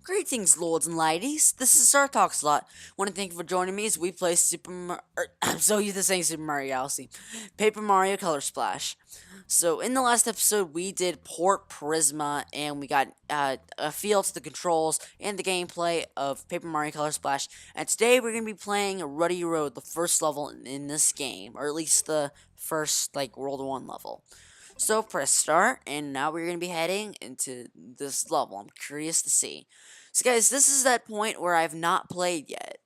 Greetings, lords and ladies. This is SirTalksalot. Want to thank you for joining me as we play I'm so used to saying Super Mario Galaxy. Paper Mario Color Splash. So, in the last episode, we did Port Prisma, and we got a feel to the controls and the gameplay of Paper Mario Color Splash. And today, we're going to be playing Ruddy Road, the first level in this game, or at least the first, World 1 level. So, press start, and now we're going to be heading into this level. I'm curious to see. So, guys, this is that point where I've not played yet.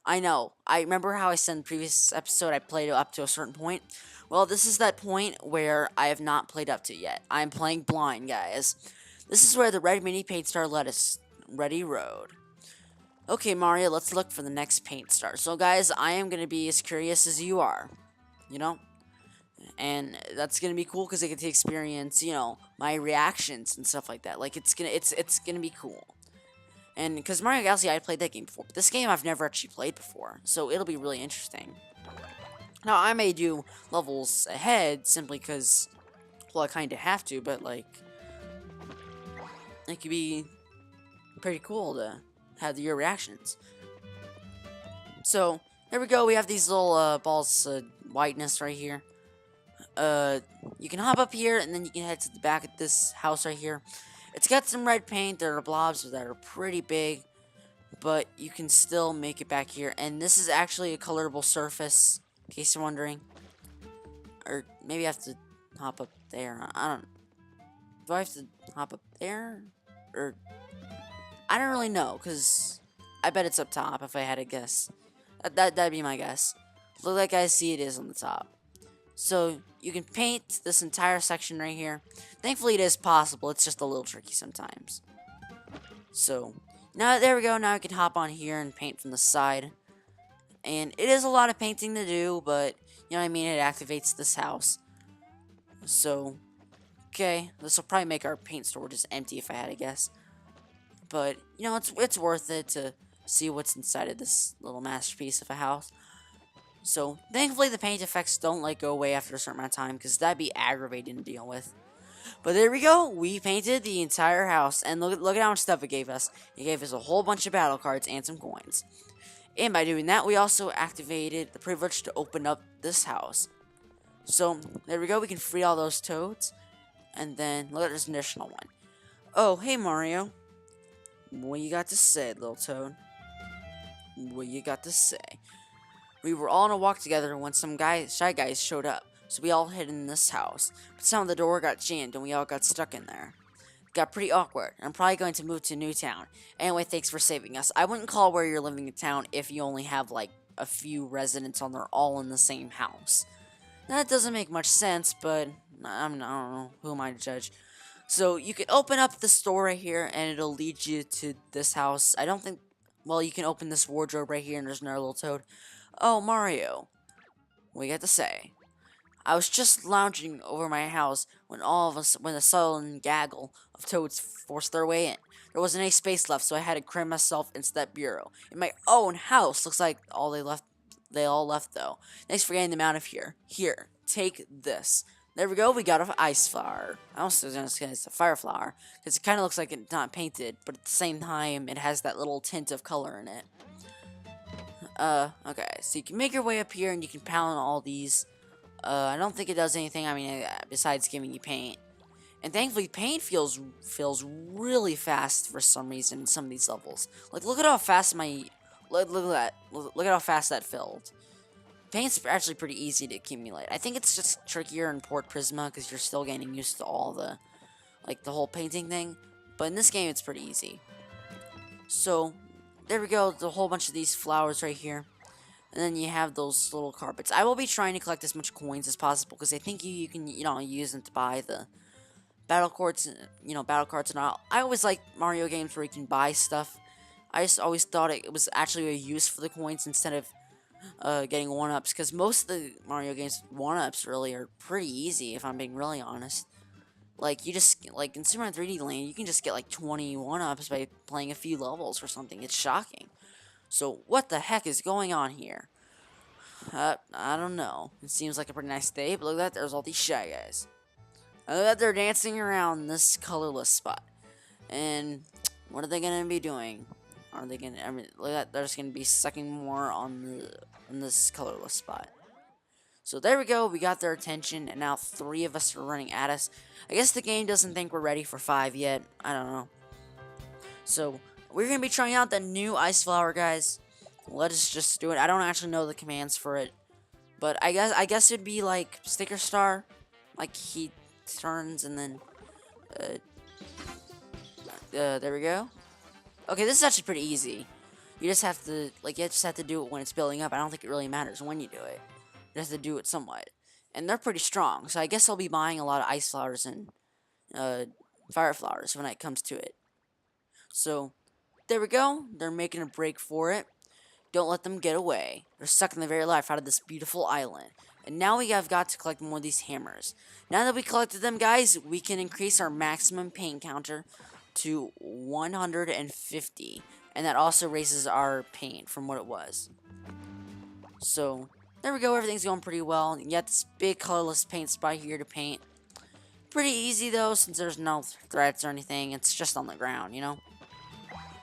I know. I remember how I said in the previous episode I played up to a certain point. Well, this is that point where I have not played up to yet. I'm playing blind, guys. This is where the red mini paint star led us. Ready Road. Okay, Mario, let's look for the next paint star. So, guys, I am going to be as curious as you are. You know? And that's gonna be cool because I get to experience, my reactions and stuff like that. Like it's gonna be cool. And because Mario Galaxy, I played that game before, but this game I've never actually played before, so it'll be really interesting. Now I may do levels ahead simply because, well, I kind of have to, but it could be pretty cool to have your reactions. So there we go. We have these little balls of whiteness right here. You can hop up here, and then you can head to the back of this house right here. It's got some red paint. There are blobs that are pretty big, but you can still make it back here. And this is actually a colorable surface, in case you're wondering. Or maybe I have to hop up there. I don't. Do I have to hop up there? Or I don't really know, because I bet it's up top if I had to guess. That'd be my guess. Look like I see it is on the top. So, you can paint this entire section right here. Thankfully, it is possible. It's just a little tricky sometimes. So, now there we go. Now I can hop on here and paint from the side. And it is a lot of painting to do, but, you know what I mean? It activates this house. So, okay. This will probably make our paint storage just empty if I had to guess. But, it's worth it to see what's inside of this little masterpiece of a house. So, thankfully, the paint effects don't, go away after a certain amount of time, because that'd be aggravating to deal with. But there we go. We painted the entire house, and look at how much stuff it gave us. It gave us a whole bunch of battle cards and some coins. And by doing that, we also activated the privilege to open up this house. So, there we go. We can free all those toads. And then, look at this additional one. Oh, hey, Mario. What you got to say, little toad? What you got to say? We were all on a walk together when some shy guys showed up, so we all hid in this house. But somehow the door got jammed and we all got stuck in there. It got pretty awkward. I'm probably going to move to a new town. Anyway, thanks for saving us. I wouldn't call where you're living a town if you only have, a few residents on there all in the same house. That doesn't make much sense, but I don't know. Who am I to judge? So, you can open up the store right here, and it'll lead you to this house. I don't think... Well, you can open this wardrobe right here, and there's another little toad. Oh, Mario. What you got to say? I was just lounging over my house when a sudden gaggle of toads forced their way in. There wasn't any space left, so I had to cram myself into that bureau. In my own house. Looks like they all left though. Thanks for getting them out of here. Here, take this. There we go, we got an ice flower. I also was gonna say it's a fire flower, because it kind of looks like it's not painted, but at the same time, it has that little tint of color in it. Okay, so you can make your way up here and you can pound all these. I don't think it does anything, besides giving you paint. And thankfully, paint feels really fast for some reason in some of these levels. Look at how fast look at that. Look at how fast that filled. Paint's actually pretty easy to accumulate. I think it's just trickier in Port Prisma because you're still getting used to all the whole painting thing. But in this game, it's pretty easy. So, there we go, there's a whole bunch of these flowers right here. And then you have those little carpets. I will be trying to collect as much coins as possible, because I think you can, use them to buy the battle cards, battle cards and all. I always like Mario games where you can buy stuff. I just always thought it was actually a use for the coins instead of getting 1-ups, because most of the Mario games, 1-ups really are pretty easy, if I'm being really honest. You just, in Super Mario 3D Land, you can just get, 20 1-ups by playing a few levels or something. It's shocking. So, what the heck is going on here? I don't know. It seems like a pretty nice day, but look at that, there's all these Shy Guys. Look at that, they're dancing around this colorless spot. And What are they gonna be doing? Are they gonna? I mean, look at that. They're just gonna be sucking more on this colorless spot. So there we go. We got their attention, and now 3 of us are running at us. I guess the game doesn't think we're ready for 5 yet. I don't know. So we're gonna be trying out the new ice flower, guys. Let us just do it. I don't actually know the commands for it, but I guess it'd be like sticker star, like he turns and then there we go. Okay, this is actually pretty easy. You just have to do it when it's building up. I don't think it really matters when you do it. You have to do it somewhat, and they're pretty strong. So I guess I'll be buying a lot of ice flowers and fire flowers when it comes to it. So there we go. They're making a break for it. Don't let them get away. They're sucking the very life out of this beautiful island. And now we have got to collect more of these hammers. Now that we collected them, guys, we can increase our maximum paint counter to 150. And that also raises our paint from what it was. So there we go. Everything's going pretty well. You got this big colorless paint spot here to paint. Pretty easy, though, since there's no threats or anything. It's just on the ground, you know?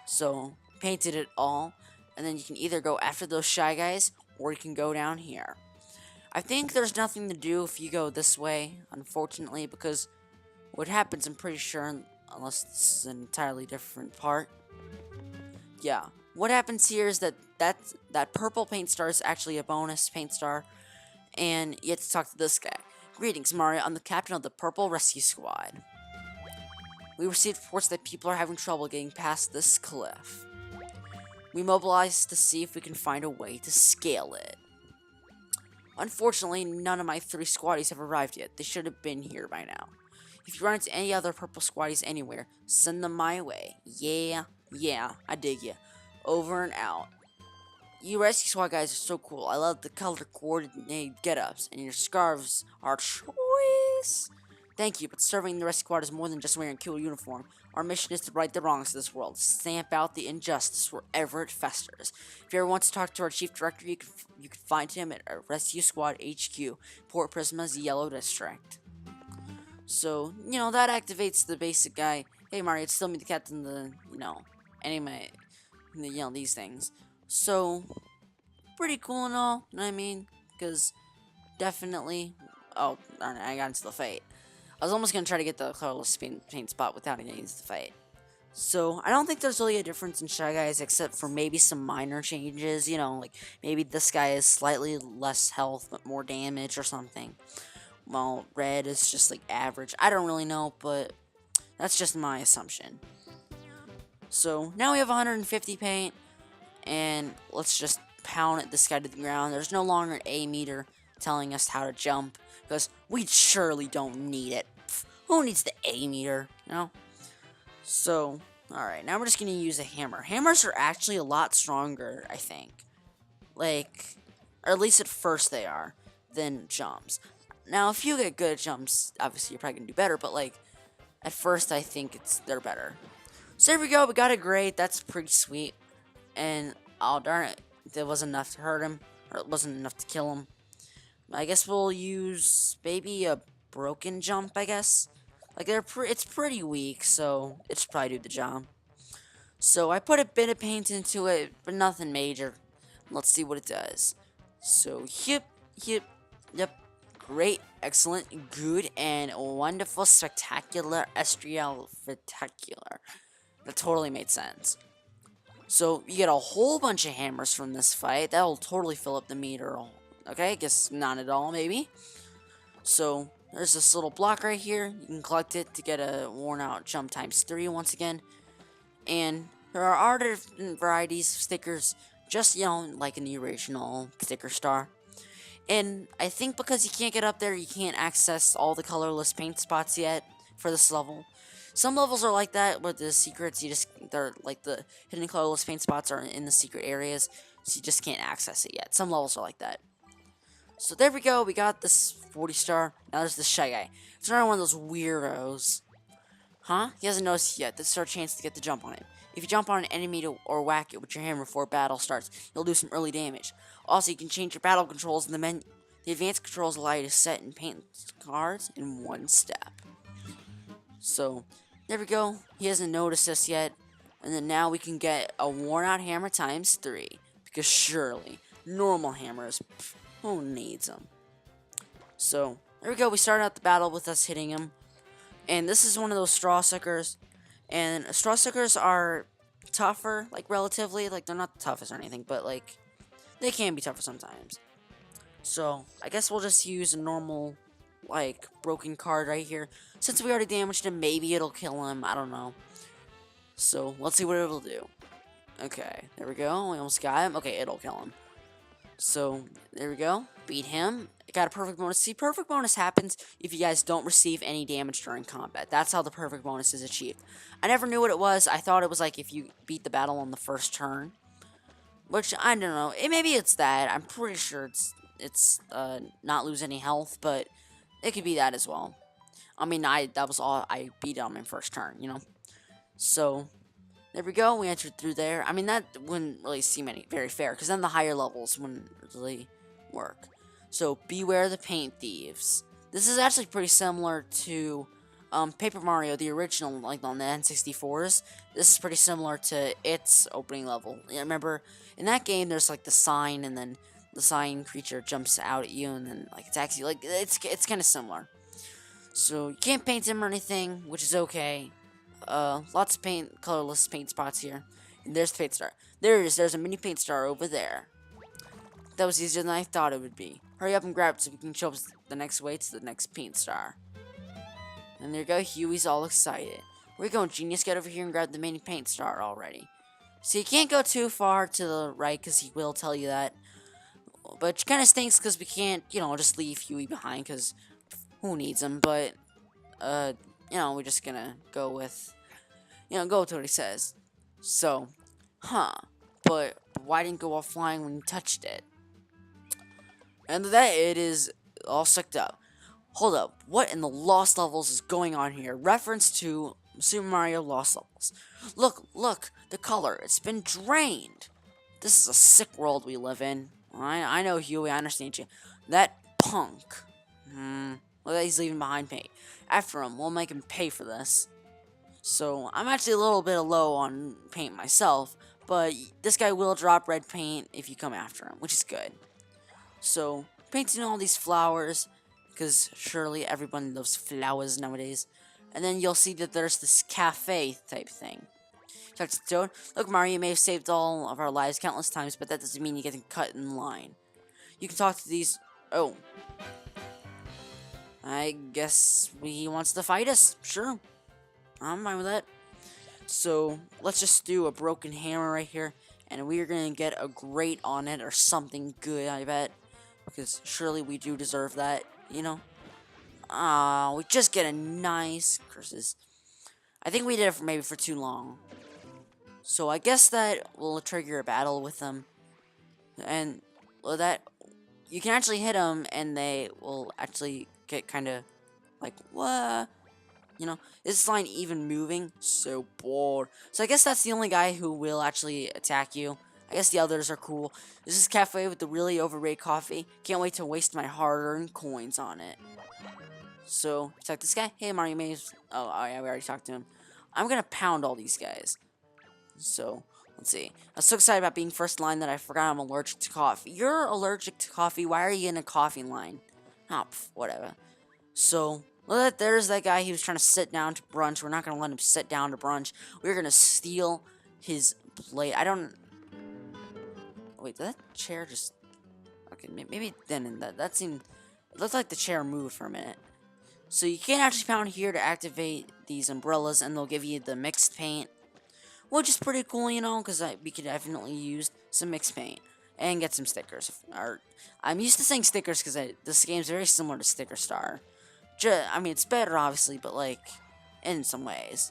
So painted it all. And then you can either go after those shy guys, or you can go down here. I think there's nothing to do if you go this way, unfortunately, because what happens, I'm pretty sure, unless this is an entirely different part. Yeah, what happens here is that purple paint star is actually a bonus paint star, and you have to talk to this guy. Greetings, Mario. I'm the captain of the Purple Rescue Squad. We received reports that people are having trouble getting past this cliff. We mobilized to see if we can find a way to scale it. Unfortunately, none of my 3 squaddies have arrived yet. They should have been here by now. If you run into any other purple squaddies anywhere, send them my way. Yeah, I dig ya. Over and out. You rescue squad guys are so cool. I love the color-coordinated get-ups, and your scarves are choice. Thank you, but serving the rescue squad is more than just wearing a cool uniform. Our mission is to right the wrongs of this world, stamp out the injustice wherever it festers. If you ever want to talk to our chief director, you can find him at our Rescue Squad HQ, Port Prisma's Yellow District. So, you know, that activates the basic guy. Hey Mario, it's still me, the captain, these things. So, pretty cool and all, you know what I mean? Because, definitely, oh, darn it, I got into the fight. I was almost going to try to get the colorless paint spot without getting into the fight. So, I don't think there's really a difference in Shy Guys except for maybe some minor changes. You know, like maybe this guy is slightly less health but more damage or something. Well, Red is just like average. I don't really know, but that's just my assumption. So, now we have 150 paint. And let's just pound at this guy to the ground. There's no longer an A meter telling us how to jump, because we surely don't need it. Pfft, who needs the A meter, you know? So, alright, now we're just going to use a hammer. Hammers are actually a lot stronger, I think. Like, or at least at first they are, than jumps. Now, if you get good at jumps, obviously you're probably going to do better, but like, at first I think they're better. So there we go, we got it great. That's pretty sweet. And, oh darn it, that wasn't enough to hurt him, or it wasn't enough to kill him. I guess we'll use maybe a broken jump, I guess. Like, it's pretty weak, so it should probably do the job. So I put a bit of paint into it, but nothing major. Let's see what it does. So, yep, great, excellent, good, and wonderful, spectacular, estrial, spectacular. That totally made sense. So, you get a whole bunch of hammers from this fight. That'll totally fill up the meter. Okay, I guess not at all, maybe. So, there's this little block right here. You can collect it to get a worn-out jump ×3 once again. And there are different varieties of stickers, just, you know, like in the original sticker star. And I think because you can't get up there, you can't access all the colorless paint spots yet for this level. Some levels are like that, with the secrets, they're like the hidden colorless paint spots are in the secret areas, so you just can't access it yet. Some levels are like that. So there we go, we got this 40 star. Now there's this Shy Guy. It's another one of those weirdos. Huh? He hasn't noticed yet. This is our chance to get the jump on him. If you jump on an enemy or whack it with your hammer before battle starts, you'll do some early damage. Also, you can change your battle controls in the menu. The advanced controls allow you to set and paint cards in one step. So, there we go. He hasn't noticed us yet. And then now we can get a worn-out hammer ×3. Because surely, normal hammers, who needs them? So, there we go. We started out the battle with us hitting him. And this is one of those straw suckers. And straw suckers are tougher, like, relatively. Like, they're not the toughest or anything, but, like, they can be tougher sometimes. So, I guess we'll just use a normal, like, broken card right here. Since we already damaged him, maybe it'll kill him. I don't know. So, let's see what it'll do. Okay, there we go. We almost got him. Okay, it'll kill him. So, there we go. Beat him. Got a perfect bonus. See, perfect bonus happens if you guys don't receive any damage during combat. That's how the perfect bonus is achieved. I never knew what it was. I thought it was like if you beat the battle on the first turn. Which, I don't know. Maybe it's that. I'm pretty sure it's not lose any health, but it could be that as well. I mean, that was all I beat on my first turn, you know? So, there we go. We entered through there. I mean, that wouldn't really seem very fair, because then the higher levels wouldn't really work. So, beware the paint thieves. This is actually pretty similar to Paper Mario, the original, like on the N64s. This is pretty similar to its opening level. Yeah, remember, in that game, there's like the sign, and then the sign creature jumps out at you, and then like attacks you. Like it's kind of similar. So you can't paint him or anything, which is okay. Lots of colorless paint spots here. And there's the paint star. There it is. There's a mini paint star over there. That was easier than I thought it would be. Hurry up and grab it so we can show up the next way to the next paint star. And there you go, Huey's all excited. Where you going, genius? Get over here and grab the mini paint star already. So you can't go too far to the right, because he will tell you that. But it kind of stinks, because we can't, you know, just leave Huey behind, because who needs him? But, you know, we're just gonna go with, you know, go with what he says. So, but why didn't it go off flying when you touched it? And that it is all sucked up. Hold up, what in the Lost Levels is going on here? Reference to Super Mario Lost Levels. Look, the color, it's been drained. This is a sick world we live in. I know, Huey, I understand you. That punk. Look at he's leaving behind paint. After him, we'll make him pay for this. So, I'm actually a little bit low on paint myself, but this guy will drop red paint if you come after him, which is good. So, painting all these flowers, because surely everyone loves flowers nowadays. And then you'll see that there's this cafe type thing. Talk to Toad. Look, Mario, you may have saved all of our lives countless times, but that doesn't mean you get cut in line. You can talk to these... Oh. I guess he wants to fight us. Sure. I'm fine with that. So, let's just do a broken hammer right here. And we're going to get a grate on it or something good, I bet. Because surely we do deserve that, you know? We just get a nice... Curses. I think we did it maybe for too long. So I guess that will trigger a battle with them. And well, that... You can actually hit them, and they will actually get kind of... Like, what? You know? Is this line even moving? So bored. So I guess that's the only guy who will actually attack you. I guess the others are cool. This is cafe with the really overrated coffee. Can't wait to waste my hard-earned coins on it. So, talk to this guy. Hey, Mario Maze. Oh, yeah, we already talked to him. I'm gonna pound all these guys. So, let's see. I was so excited about being first in line that I forgot I'm allergic to coffee. You're allergic to coffee? Why are you in a coffee line? Oh, whatever. So, well, there's that guy. He was trying to sit down to brunch. We're not gonna let him sit down to brunch. We're gonna steal his plate. I don't... Wait, did that chair just... Okay, maybe then that seemed... It looked like the chair moved for a minute. So you can actually pound here to activate these umbrellas, and they'll give you the mixed paint. Which is pretty cool, you know, because we could definitely use some mixed paint. And get some stickers. I'm used to saying stickers because this game's very similar to Sticker Star. I mean, it's better, obviously, but, like, in some ways.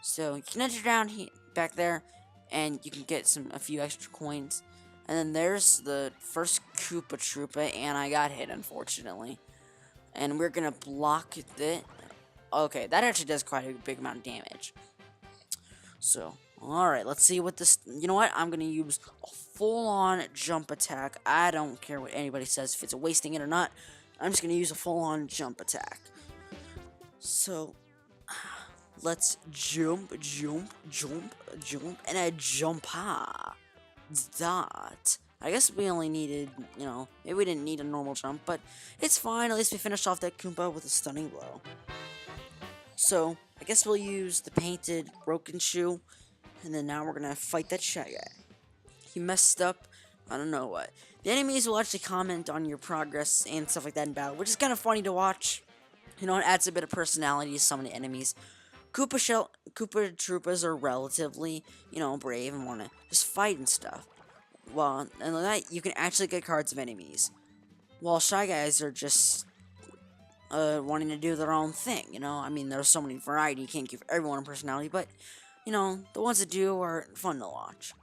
So you can enter down back there, and you can get a few extra coins. And then there's the first Koopa Troopa, and I got hit, unfortunately. And we're gonna block it. Okay, that actually does quite a big amount of damage. So, alright, let's see what this... You know what? I'm gonna use a full-on jump attack. I don't care what anybody says, if it's wasting it or not. I'm just gonna use a full-on jump attack. So, let's jump, and a jump high. Dot. I guess we only needed, maybe we didn't need a normal jump, but it's fine. At least we finished off that Koompa with a stunning blow. So, I guess we'll use the painted broken shoe, and then now we're gonna fight that Shy Guy. He messed up, I don't know what. The enemies will actually comment on your progress and stuff like that in battle, which is kind of funny to watch. It adds a bit of personality to some of the enemies. Koopa Troopas are relatively, brave and want to just fight and stuff. Well, and like that, you can actually get cards of enemies. While Shy Guys are just wanting to do their own thing, I mean, there's so many variety, you can't give everyone a personality, but, the ones that do are fun to watch.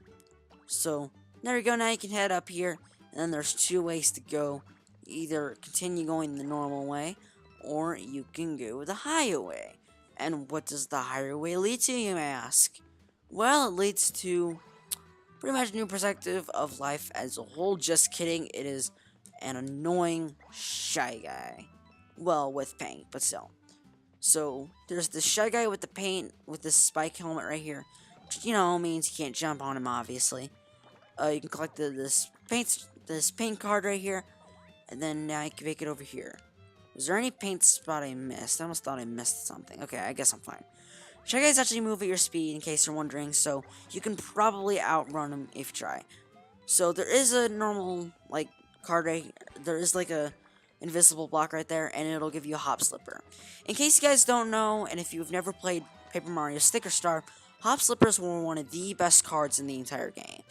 So, there we go, now you can head up here, and then there's two ways to go. Either continue going the normal way, or you can go the higher way. And what does the higher way lead to, you may ask? Well, it leads to pretty much a new perspective of life as a whole. Just kidding, it is an annoying Shy Guy. Well, with paint, but still. So, there's the Shy Guy with the paint, with this spike helmet right here. Which, means you can't jump on him, obviously. You can collect this paint card right here. And then now you can make it over here. Is there any paint spot I missed? I almost thought I missed something. Okay, I guess I'm fine. Shy Guys actually move at your speed, in case you're wondering, so you can probably outrun them if you try. So there is a normal, card right. There is a invisible block right there, and it'll give you a Hop Slipper. In case you guys don't know, and if you've never played Paper Mario Sticker Star, Hop Slippers were one of the best cards in the entire game.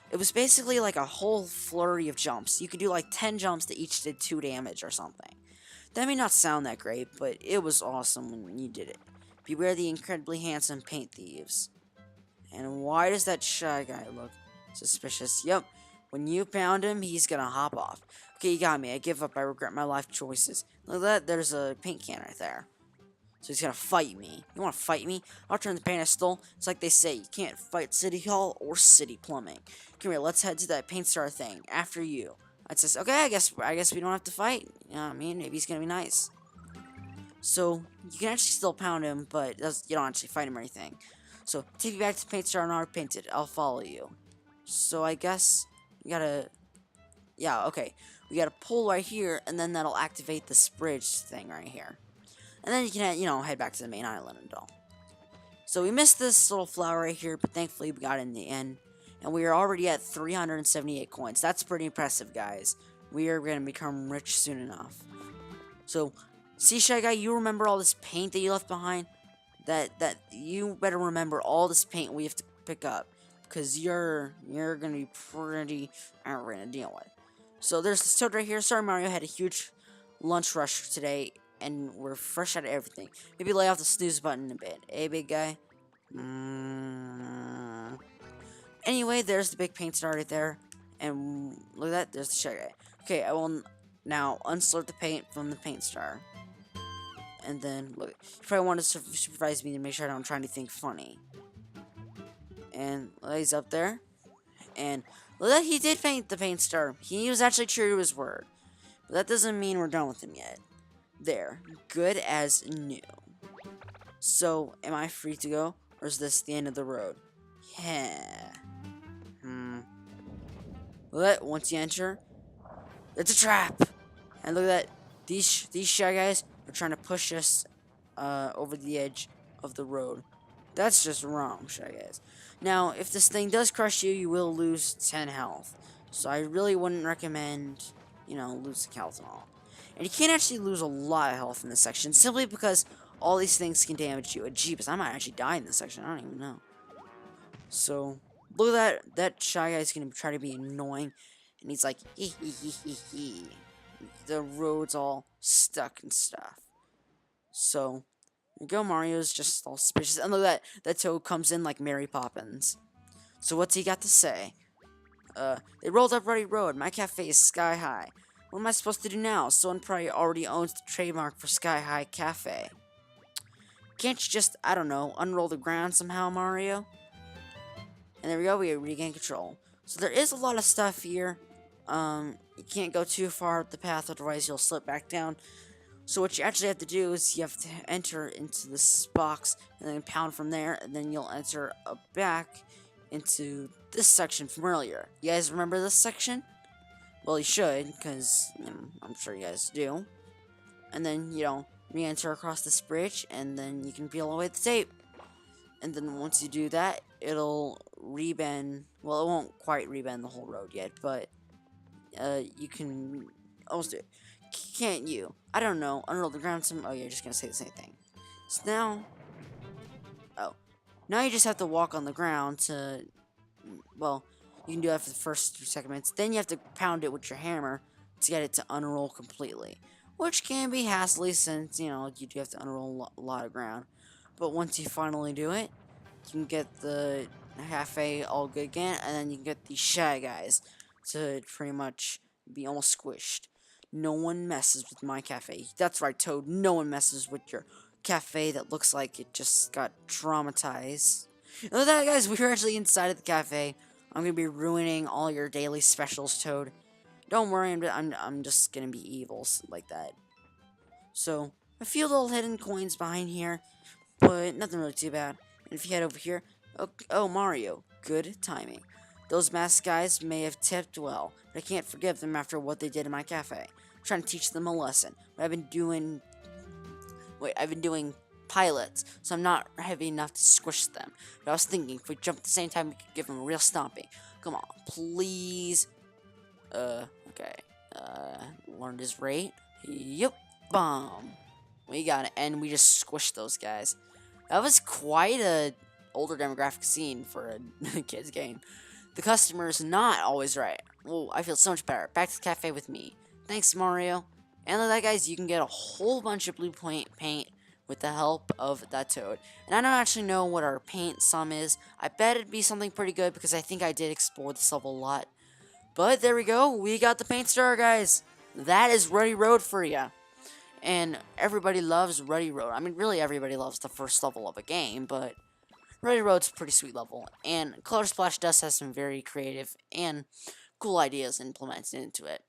It was basically like a whole flurry of jumps. You could do 10 jumps that each did 2 damage or something. That may not sound that great, but it was awesome when you did it. Beware the incredibly handsome paint thieves. And why does that Shy Guy look suspicious? Yep, when you pound him, he's gonna hop off. Okay, you got me. I give up. I regret my life choices. Look at that. There's a paint can right there. So he's gonna fight me. You wanna fight me? I'll turn the paint I stole. It's like they say, you can't fight City Hall or City Plumbing. Come here, let's head to that paint star thing. After you. It says, okay, I guess we don't have to fight. You know what I mean? Maybe he's gonna be nice. So, you can actually still pound him, but you don't actually fight him or anything. So, take me back to the paint star and I'll paint it. I'll follow you. So, I guess we gotta... Yeah, okay. We gotta pull right here, and then that'll activate this bridge thing right here. And then you can, head back to the main island and all. So, we missed this little flower right here, but thankfully we got it in the end. And we are already at 378 coins. That's pretty impressive, guys. We are going to become rich soon enough. So, see, Shy Guy, you remember all this paint that you left behind? That you better remember all this paint we have to pick up. Because you're going to be pretty hard to deal with. So, there's this toad right here. Sorry, Mario had a huge lunch rush today. And we're fresh out of everything. Maybe lay off the snooze button a bit. Eh, big guy? Anyway, there's the big paint star right there. And look at that, there's the Shy Guy. Okay, I will now unslurp the paint from the paint star. And then, look, you probably want to supervise me to make sure I don't try anything funny. And he's up there. And look at that, he did paint the paint star. He was actually true to his word. But that doesn't mean we're done with him yet. There, good as new. So, am I free to go? Or is this the end of the road? Yeah. But once you enter, it's a trap. And look at that. These Shy Guys are trying to push us over the edge of the road. That's just wrong, Shy Guys. Now, if this thing does crush you, you will lose 10 health. So I really wouldn't recommend, losing health and all. And you can't actually lose a lot of health in this section, simply because all these things can damage you. Jeepers, I might actually die in this section. I don't even know. So, look at that. That Shy Guy is going to try to be annoying. And he's like, hee hee hee hee hee. The road's all stuck and stuff. So, there you go. Mario's just all suspicious. And look at that. That Toad comes in like Mary Poppins. So, what's he got to say? They rolled up Ruddy Road. My cafe is sky high. What am I supposed to do now? Someone probably already owns the trademark for Sky High Cafe. Can't you just, I don't know, unroll the ground somehow, Mario? And there we go, we regain control. So there is a lot of stuff here. You can't go too far up the path, otherwise you'll slip back down. So what you actually have to do is you have to enter into this box and then pound from there, and then you'll enter back into this section from earlier. You guys remember this section? Well, you should, because I'm sure you guys do. And then, re-enter across this bridge, and then you can peel away the tape. And then once you do that, it'll rebend. Well, it won't quite rebend the whole road yet, but you can almost do it. Can't you? I don't know. Under the ground, oh, you're just gonna say the same thing. So now you just have to walk on the ground to, well, you can do that for the first 2 minutes. Then you have to pound it with your hammer to get it to unroll completely, which can be hassly since, you do have to unroll a lot of ground. But once you finally do it, you can get the cafe all good again, and then you can get these shy guys to pretty much be almost squished. No one messes with my cafe. That's right, Toad. No one messes with your cafe that looks like it just got traumatized. And with that, guys, we're actually inside of the cafe. I'm gonna be ruining all your daily specials, Toad. Don't worry, I'm just gonna be evil like that. So, a few little hidden coins behind here, but nothing really too bad. And if you head over here, oh Mario, good timing. Those masked guys may have tipped well, but I can't forgive them after what they did in my cafe. I'm trying to teach them a lesson. But I've been doing pilots, so I'm not heavy enough to squish them. But I was thinking, if we jump at the same time, we could give them a real stomping. Come on, please. Okay. Learned his rate. Yep. Bomb. We got it, and we just squished those guys. That was quite a older demographic scene for a kid's game. The customer's not always right. Whoa, I feel so much better. Back to the cafe with me. Thanks, Mario. And like that, guys, you can get a whole bunch of blue paint with the help of that Toad. And I don't actually know what our paint sum is. I bet it'd be something pretty good because I think I did explore this level a lot. But there we go. We got the paint star, guys. That is Ruddy Road for ya. And everybody loves Ruddy Road. I mean, really everybody loves the first level of a game, but Ruddy Road's a pretty sweet level. And Color Splash does have some very creative and cool ideas implemented into it.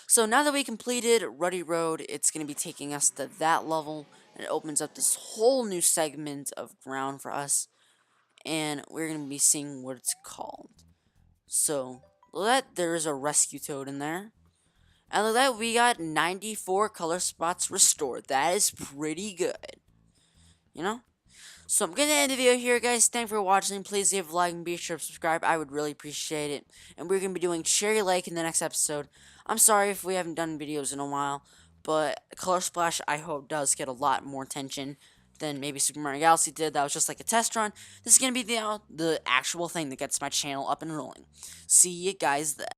So now that we completed Ruddy Road, it's going to be taking us to that level, and it opens up this whole new segment of ground for us, and we're going to be seeing what it's called. So, there is a rescue Toad in there, and look at that, we got 94 color spots restored. That is pretty good, So I'm going to end the video here, guys. Thanks for watching. Please leave a like and be sure to subscribe. I would really appreciate it. And we're going to be doing Cherry Lake in the next episode. I'm sorry if we haven't done videos in a while, but Color Splash, I hope, does get a lot more attention than maybe Super Mario Galaxy did. That was just like a test run. This is going to be the actual thing that gets my channel up and rolling. See you guys then.